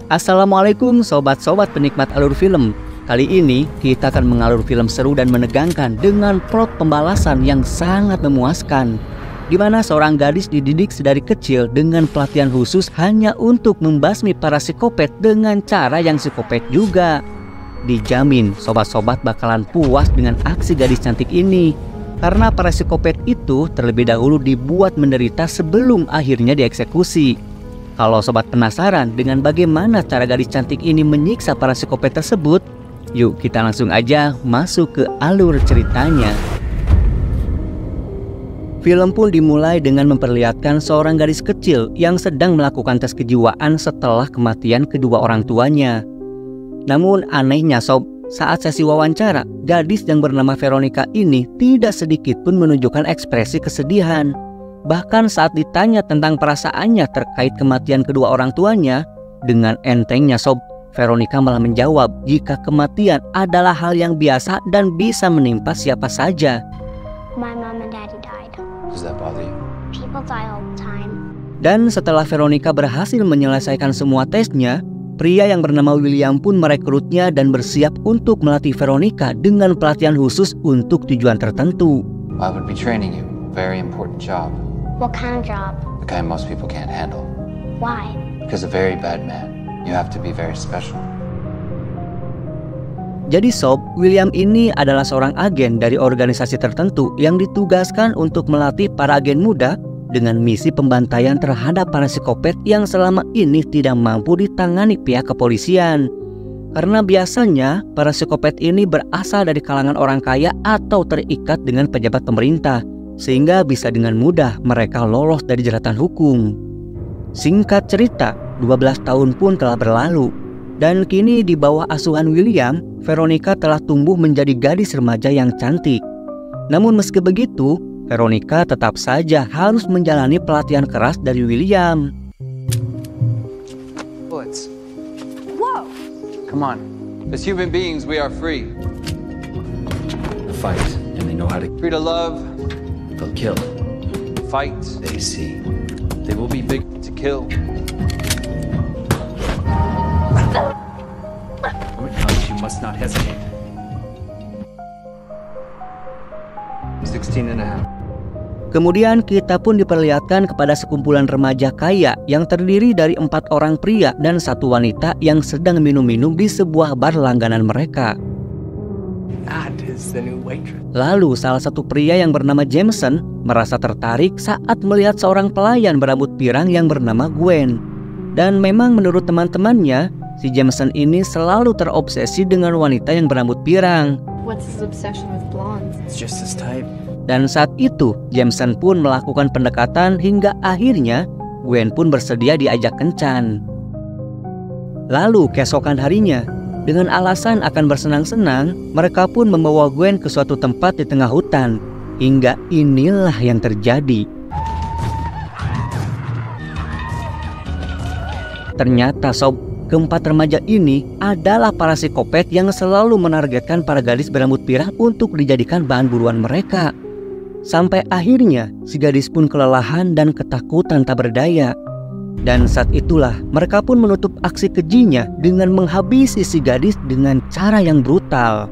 Assalamualaikum sobat-sobat penikmat alur film. Kali ini kita akan mengalur film seru dan menegangkan dengan plot pembalasan yang sangat memuaskan, di mana seorang gadis dididik sedari kecil dengan pelatihan khusus hanya untuk membasmi para psikopat dengan cara yang psikopat juga. Dijamin sobat-sobat bakalan puas dengan aksi gadis cantik ini, karena para psikopat itu terlebih dahulu dibuat menderita sebelum akhirnya dieksekusi. Kalau sobat penasaran dengan bagaimana cara gadis cantik ini menyiksa para psikopat tersebut, yuk kita langsung aja masuk ke alur ceritanya. Film pun dimulai dengan memperlihatkan seorang gadis kecil yang sedang melakukan tes kejiwaan setelah kematian kedua orang tuanya. Namun anehnya sob, saat sesi wawancara, gadis yang bernama Veronica ini tidak sedikit pun menunjukkan ekspresi kesedihan. Bahkan saat ditanya tentang perasaannya terkait kematian kedua orang tuanya, dengan entengnya sob, Veronica malah menjawab jika kematian adalah hal yang biasa dan bisa menimpa siapa saja. My mom and daddy died. Does that bother you? People die all the time. Dan setelah Veronica berhasil menyelesaikan semua tesnya, pria yang bernama William pun merekrutnya dan bersiap untuk melatih Veronica dengan pelatihan khusus untuk tujuan tertentu. I would be training you. Very important job. What kind of job? The kind most people can't handle. Why? Because a very bad man, you have to be very special. Jadi sob, William ini adalah seorang agen dari organisasi tertentu yang ditugaskan untuk melatih para agen muda dengan misi pembantaian terhadap para psikopat yang selama ini tidak mampu ditangani pihak kepolisian. Karena biasanya para psikopat ini berasal dari kalangan orang kaya atau terikat dengan pejabat pemerintah, sehingga bisa dengan mudah mereka lolos dari jeratan hukum. Singkat cerita, 12 tahun pun telah berlalu, dan kini di bawah asuhan William, Veronica telah tumbuh menjadi gadis remaja yang cantik. Namun meski begitu, Veronica tetap saja harus menjalani pelatihan keras dari William. Bullets. Whoa! Come on. As human beings, we are free. Fight, and they know how to. Free to love, They'll kill. fight, They see. They will be big. to kill. When it comes, you must not hesitate. 16 and a half. Kemudian kita pun diperlihatkan kepada sekumpulan remaja kaya yang terdiri dari 4 orang pria dan 1 wanita yang sedang minum-minum di sebuah bar langganan mereka. That is the new waitress. Lalu salah satu pria yang bernama Jameson merasa tertarik saat melihat seorang pelayan berambut pirang yang bernama Gwen. Dan memang menurut teman-temannya, si Jameson ini selalu terobsesi dengan wanita yang berambut pirang. What's his obsession with blondes? It's just his type. Dan saat itu Jameson pun melakukan pendekatan hingga akhirnya Gwen pun bersedia diajak kencan. Lalu keesokan harinya, dengan alasan akan bersenang-senang, mereka pun membawa Gwen ke suatu tempat di tengah hutan. Hingga inilah yang terjadi. Ternyata sob, keempat remaja ini adalah para psikopat yang selalu menargetkan para gadis berambut pirang untuk dijadikan bahan buruan mereka. Sampai akhirnya si gadis pun kelelahan dan ketakutan tak berdaya. Dan saat itulah mereka pun menutup aksi kejinya dengan menghabisi si gadis dengan cara yang brutal.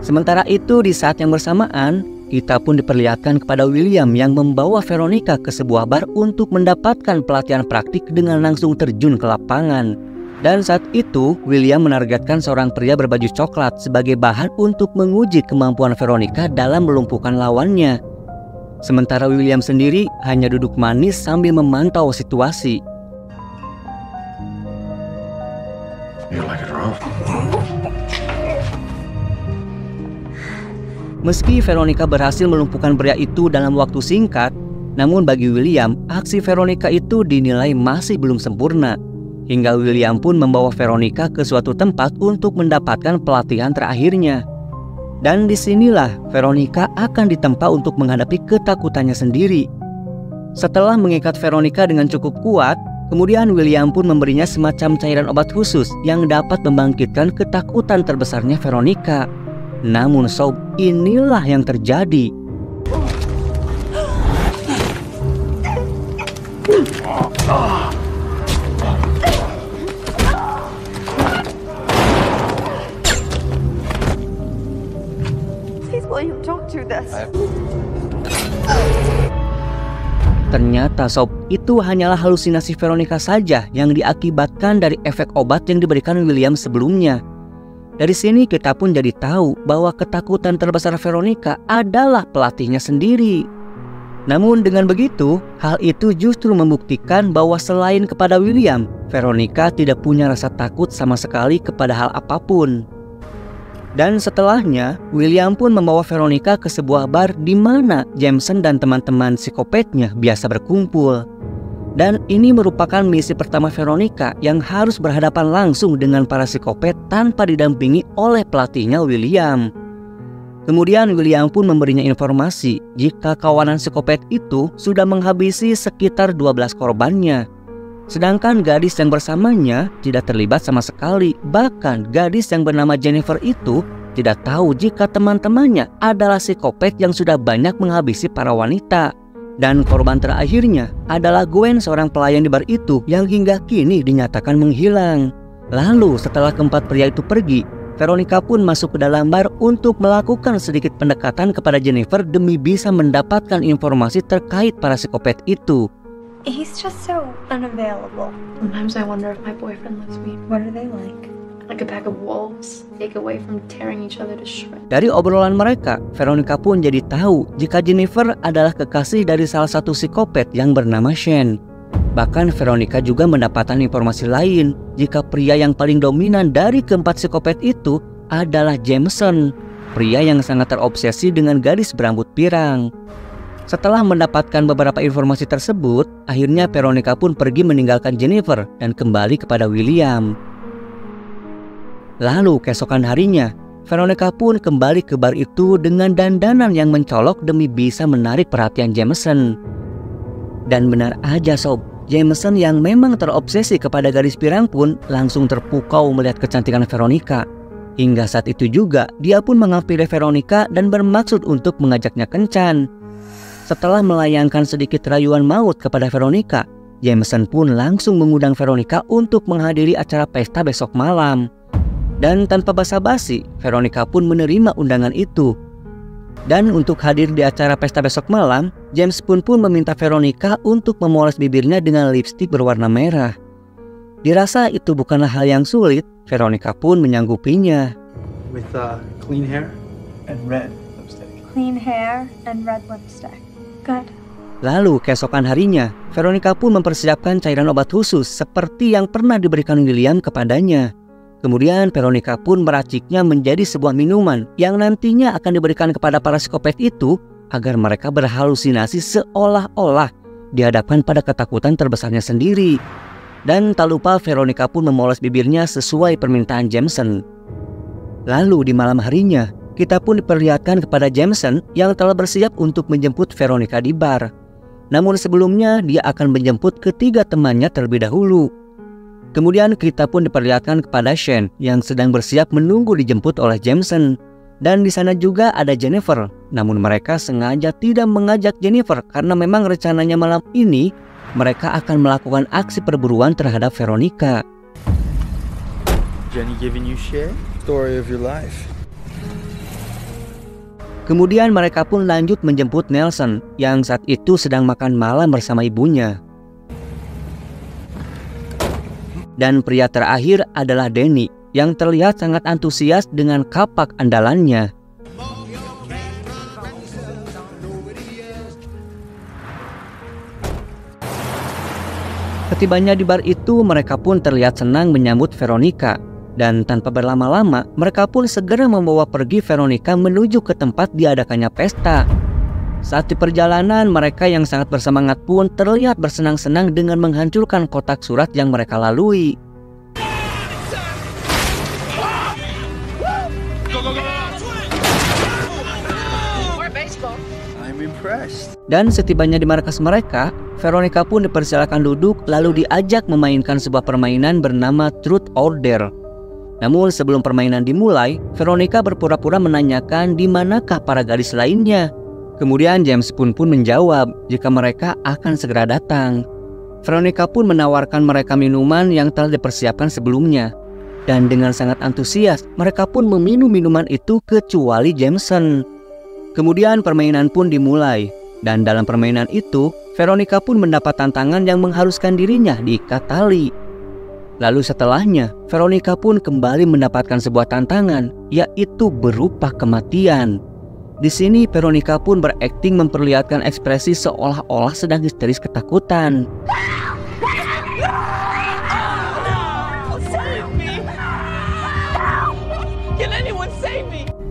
Sementara itu di saat yang bersamaan, kita pun diperlihatkan kepada William yang membawa Veronica ke sebuah bar untuk mendapatkan pelatihan praktik dengan langsung terjun ke lapangan. Dan saat itu William menargetkan seorang pria berbaju coklat sebagai bahan untuk menguji kemampuan Veronica dalam melumpuhkan lawannya. Sementara William sendiri hanya duduk manis sambil memantau situasi. Meski Veronica berhasil melumpuhkan pria itu dalam waktu singkat, namun bagi William, aksi Veronica itu dinilai masih belum sempurna. Hingga William pun membawa Veronica ke suatu tempat untuk mendapatkan pelatihan terakhirnya. Dan disinilah Veronica akan ditempa untuk menghadapi ketakutannya sendiri. Setelah mengikat Veronica dengan cukup kuat, kemudian William pun memberinya semacam cairan obat khusus yang dapat membangkitkan ketakutan terbesarnya Veronica. Namun sob, inilah yang terjadi. do this. Ternyata sob, itu hanyalah halusinasi Veronica saja yang diakibatkan dari efek obat yang diberikan William sebelumnya. Dari sini kita pun jadi tahu bahwa ketakutan terbesar Veronica adalah pelatihnya sendiri. Namun dengan begitu, hal itu justru membuktikan bahwa selain kepada William, Veronica tidak punya rasa takut sama sekali kepada hal apapun. Dan setelahnya, William pun membawa Veronica ke sebuah bar di mana Jameson dan teman-teman psikopatnya biasa berkumpul. Dan ini merupakan misi pertama Veronica yang harus berhadapan langsung dengan para psikopat tanpa didampingi oleh pelatihnya William. Kemudian William pun memberinya informasi jika kawanan psikopat itu sudah menghabisi sekitar 12 korbannya. Sedangkan gadis yang bersamanya tidak terlibat sama sekali. Bahkan gadis yang bernama Jennifer itu tidak tahu jika teman-temannya adalah psikopat yang sudah banyak menghabisi para wanita. Dan korban terakhirnya adalah Gwen, seorang pelayan di bar itu yang hingga kini dinyatakan menghilang. Lalu setelah keempat pria itu pergi, Veronica pun masuk ke dalam bar untuk melakukan sedikit pendekatan kepada Jennifer demi bisa mendapatkan informasi terkait para psikopat itu. He's just so unavailable. Sometimes I wonder if my boyfriend loves me. What are they like? Like a pack of wolves, take away from tearing each other to shreds. Dari obrolan mereka, Veronica pun jadi tahu jika Jennifer adalah kekasih dari salah satu psikopat yang bernama Shane. Bahkan Veronica juga mendapatkan informasi lain jika pria yang paling dominan dari keempat psikopat itu adalah Jameson, pria yang sangat terobsesi dengan gadis berambut pirang. Setelah mendapatkan beberapa informasi tersebut, akhirnya Veronica pun pergi meninggalkan Jennifer dan kembali kepada William. Lalu keesokan harinya, Veronica pun kembali ke bar itu dengan dandanan yang mencolok demi bisa menarik perhatian Jameson. Dan benar aja sob, Jameson yang memang terobsesi kepada gadis pirang pun langsung terpukau melihat kecantikan Veronica. Hingga saat itu juga, dia pun menghampiri Veronica dan bermaksud untuk mengajaknya kencan. Setelah melayangkan sedikit rayuan maut kepada Veronica, Jameson pun langsung mengundang Veronica untuk menghadiri acara pesta besok malam. Dan tanpa basa-basi, Veronica pun menerima undangan itu. Dan untuk hadir di acara pesta besok malam, James pun meminta Veronica untuk memoles bibirnya dengan lipstik berwarna merah. Dirasa itu bukanlah hal yang sulit, Veronica pun menyanggupinya. With clean hair and red lipstick. Clean hair and red lipstick. Good. Lalu keesokan harinya, Veronica pun mempersiapkan cairan obat khusus seperti yang pernah diberikan William kepadanya. Kemudian Veronica pun meraciknya menjadi sebuah minuman yang nantinya akan diberikan kepada para psikopat itu agar mereka berhalusinasi seolah-olah dihadapkan pada ketakutan terbesarnya sendiri. Dan tak lupa Veronica pun memoles bibirnya sesuai permintaan Jameson. Lalu di malam harinya, kita pun diperlihatkan kepada Jameson yang telah bersiap untuk menjemput Veronica di bar. Namun sebelumnya dia akan menjemput ketiga temannya terlebih dahulu. Kemudian kita pun diperlihatkan kepada Shane yang sedang bersiap menunggu dijemput oleh Jameson. Dan di sana juga ada Jennifer. Namun mereka sengaja tidak mengajak Jennifer karena memang rencananya malam ini mereka akan melakukan aksi perburuan terhadap Veronica. Jenny giving you shit? Story of your life. Kemudian mereka pun lanjut menjemput Nelson yang saat itu sedang makan malam bersama ibunya. Dan pria terakhir adalah Danny yang terlihat sangat antusias dengan kapak andalannya. Ketibanya di bar itu, mereka pun terlihat senang menyambut Veronica. Dan tanpa berlama-lama, mereka pun segera membawa pergi Veronica menuju ke tempat diadakannya pesta. Saat di perjalanan, mereka yang sangat bersemangat pun terlihat bersenang-senang dengan menghancurkan kotak surat yang mereka lalui. I'm impressed. Dan setibanya di markas mereka, Veronica pun dipersilakan duduk lalu diajak memainkan sebuah permainan bernama Truth or Dare. Namun sebelum permainan dimulai, Veronica berpura-pura menanyakan di manakah para gadis lainnya. Kemudian James pun menjawab jika mereka akan segera datang. Veronica pun menawarkan mereka minuman yang telah dipersiapkan sebelumnya. Dan dengan sangat antusias, mereka pun meminum minuman itu kecuali Jameson. Kemudian permainan pun dimulai, dan dalam permainan itu Veronica pun mendapat tantangan yang mengharuskan dirinya diikat tali. Lalu setelahnya Veronica pun kembali mendapatkan sebuah tantangan, yaitu berupa kematian. Di sini Veronica pun berakting memperlihatkan ekspresi seolah-olah sedang histeris ketakutan.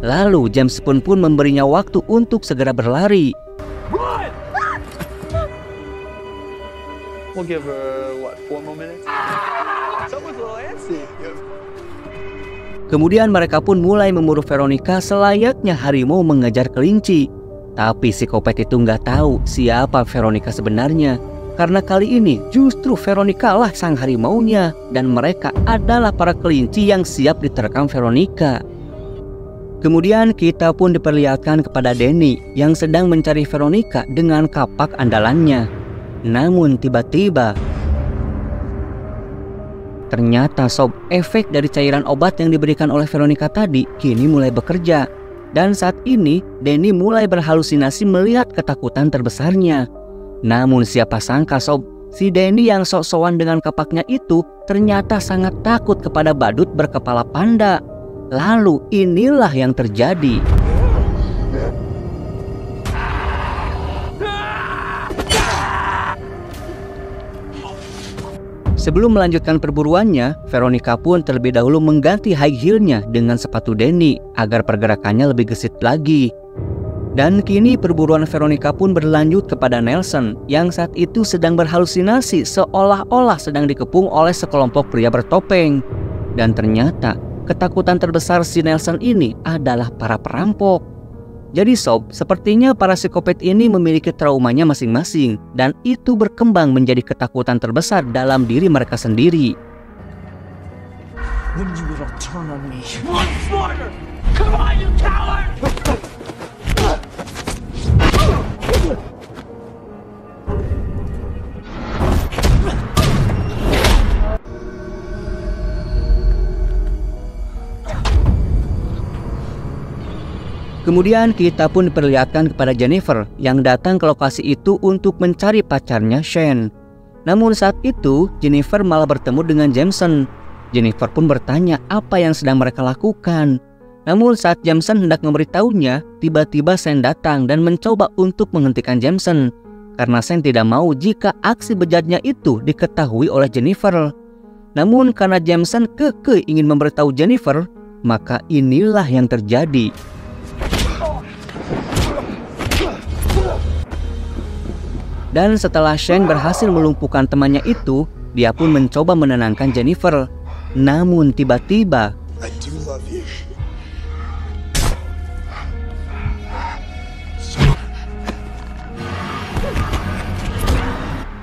Lalu James pun memberinya waktu untuk segera berlari. We'll give her, what, 4 more minutes? Someone's a little antsy. Kemudian mereka pun mulai memburu Veronica selayaknya harimau mengejar kelinci. Tapi psikopat itu nggak tahu siapa Veronica sebenarnya. Karena kali ini justru Veronica lah sang harimaunya, dan mereka adalah para kelinci yang siap diterkam Veronica. Kemudian kita pun diperlihatkan kepada Danny yang sedang mencari Veronica dengan kapak andalannya. Namun tiba-tiba ternyata sob, efek dari cairan obat yang diberikan oleh Veronica tadi kini mulai bekerja. Dan saat ini Danny mulai berhalusinasi melihat ketakutan terbesarnya. Namun siapa sangka sob, si Danny yang sok-sokan dengan kapaknya itu ternyata sangat takut kepada badut berkepala panda. Lalu inilah yang terjadi. Sebelum melanjutkan perburuannya, Veronica pun terlebih dahulu mengganti high heel-nya dengan sepatu Danny agar pergerakannya lebih gesit lagi. Dan kini perburuan Veronica pun berlanjut kepada Nelson yang saat itu sedang berhalusinasi seolah-olah sedang dikepung oleh sekelompok pria bertopeng. Dan ternyata ketakutan terbesar si Nelson ini adalah para perampok. Jadi sob, sepertinya para psikopat ini memiliki traumanya masing-masing, dan itu berkembang menjadi ketakutan terbesar dalam diri mereka sendiri. When you will turn on me. One smarter! Come on, you coward! Kemudian kita pun diperlihatkan kepada Jennifer yang datang ke lokasi itu untuk mencari pacarnya Shane. Namun saat itu Jennifer malah bertemu dengan Jameson. Jennifer pun bertanya apa yang sedang mereka lakukan. Namun saat Jameson hendak memberitahunya, tiba-tiba Shane datang dan mencoba untuk menghentikan Jameson. Karena Shane tidak mau jika aksi bejatnya itu diketahui oleh Jennifer. Namun karena Jameson kekeh ingin memberitahu Jennifer, maka inilah yang terjadi. Dan setelah Shane berhasil melumpuhkan temannya itu, dia pun mencoba menenangkan Jennifer. Namun tiba-tiba I do love you.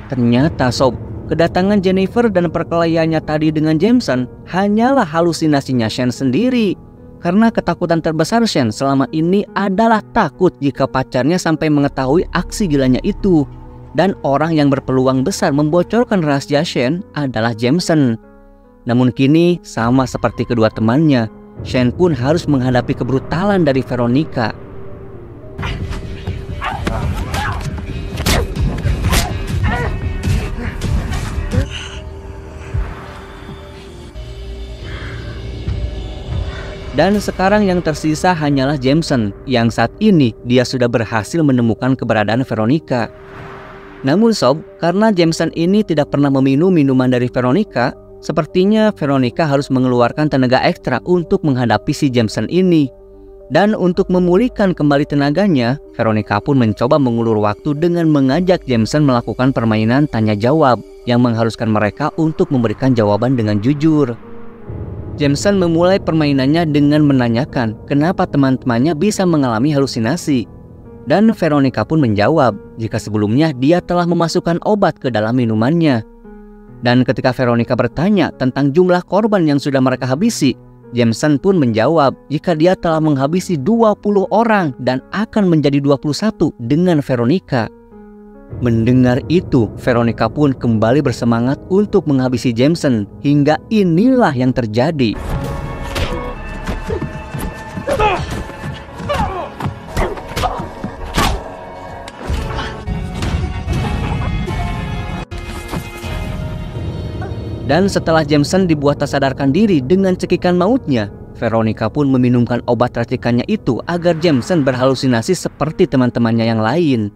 ternyata sob, kedatangan Jennifer dan perkelahiannya tadi dengan Jameson hanyalah halusinasinya Shane sendiri. Karena ketakutan terbesar Shane selama ini adalah takut jika pacarnya sampai mengetahui aksi gilanya itu. Dan orang yang berpeluang besar membocorkan rahasia Shane adalah Jameson. Namun kini sama seperti kedua temannya, Shane pun harus menghadapi kebrutalan dari Veronica. Dan sekarang yang tersisa hanyalah Jameson, yang saat ini dia sudah berhasil menemukan keberadaan Veronica. Namun sob, karena Jameson ini tidak pernah meminum minuman dari Veronica, sepertinya Veronica harus mengeluarkan tenaga ekstra untuk menghadapi si Jameson ini. Dan untuk memulihkan kembali tenaganya, Veronica pun mencoba mengulur waktu dengan mengajak Jameson melakukan permainan tanya jawab yang mengharuskan mereka untuk memberikan jawaban dengan jujur. Jameson memulai permainannya dengan menanyakan kenapa teman-temannya bisa mengalami halusinasi. Dan Veronica pun menjawab jika sebelumnya dia telah memasukkan obat ke dalam minumannya. Dan ketika Veronica bertanya tentang jumlah korban yang sudah mereka habisi, Jameson pun menjawab jika dia telah menghabisi 20 orang dan akan menjadi 21 dengan Veronica. Mendengar itu, Veronica pun kembali bersemangat untuk menghabisi Jameson hingga inilah yang terjadi. Dan setelah Jameson dibuat tak sadarkan diri dengan cekikan mautnya, Veronica pun meminumkan obat racikannya itu agar Jameson berhalusinasi seperti teman-temannya yang lain.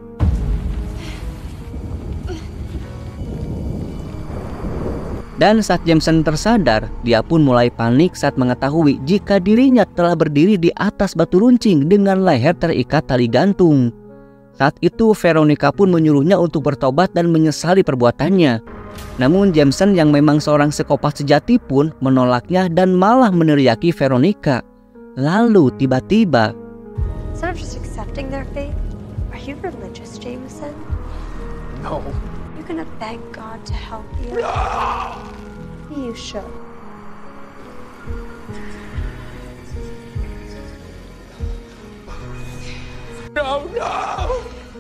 Dan saat Jameson tersadar, dia pun mulai panik saat mengetahui jika dirinya telah berdiri di atas batu runcing dengan leher terikat tali gantung. Saat itu Veronica pun menyuruhnya untuk bertobat dan menyesali perbuatannya. Namun Jameson yang memang seorang psikopat sejati pun menolaknya dan malah meneriaki Veronica. Lalu tiba-tiba, Instead of just accepting their fate, are you religious, Jameson? No. You're gonna beg God to help you? You should.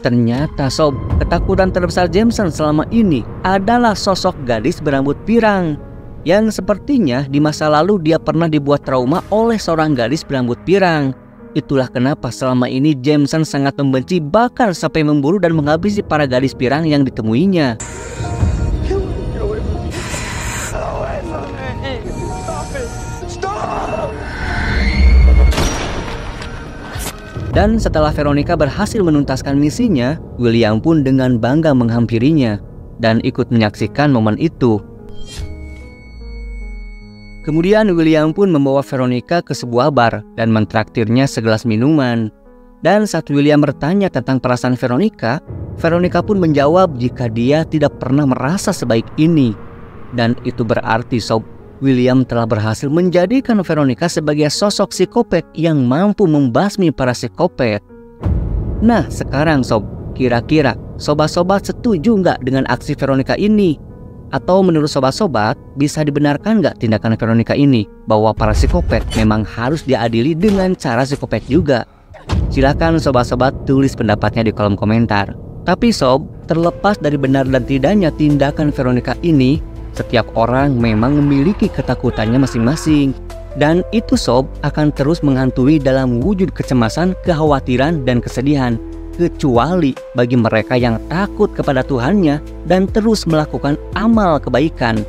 ternyata sob, ketakutan terbesar Jameson selama ini adalah sosok gadis berambut pirang. Yang sepertinya di masa lalu dia pernah dibuat trauma oleh seorang gadis berambut pirang. Itulah kenapa selama ini Jameson sangat membenci, bahkan sampai memburu dan menghabisi para gadis pirang yang ditemuinya. Dan setelah Veronica berhasil menuntaskan misinya, William pun dengan bangga menghampirinya dan ikut menyaksikan momen itu. Kemudian William pun membawa Veronica ke sebuah bar dan mentraktirnya segelas minuman. Dan saat William bertanya tentang perasaan Veronica, Veronica pun menjawab jika dia tidak pernah merasa sebaik ini. Dan itu berarti sob, William telah berhasil menjadikan Veronica sebagai sosok psikopat yang mampu membasmi para psikopat. Nah sekarang sob, kira-kira sobat-sobat setuju nggak dengan aksi Veronica ini? Atau menurut sobat-sobat, bisa dibenarkan nggak tindakan Veronica ini bahwa para psikopat memang harus diadili dengan cara psikopat juga? Silahkan sobat-sobat tulis pendapatnya di kolom komentar. Tapi sob, terlepas dari benar dan tidaknya tindakan Veronica ini, setiap orang memang memiliki ketakutannya masing-masing. Dan itu sob akan terus menghantui dalam wujud kecemasan, kekhawatiran, dan kesedihan. Kecuali bagi mereka yang takut kepada Tuhannya dan terus melakukan amal kebaikan.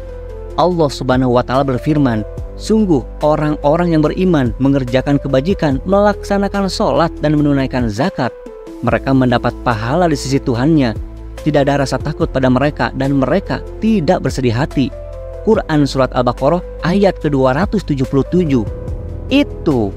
Allah Subhanahu wa Ta'ala berfirman, sungguh orang-orang yang beriman mengerjakan kebajikan, melaksanakan sholat dan menunaikan zakat, mereka mendapat pahala di sisi Tuhannya. Tidak ada rasa takut pada mereka dan mereka tidak bersedih hati. Quran Surat Al-Baqarah ayat ke-277. Itu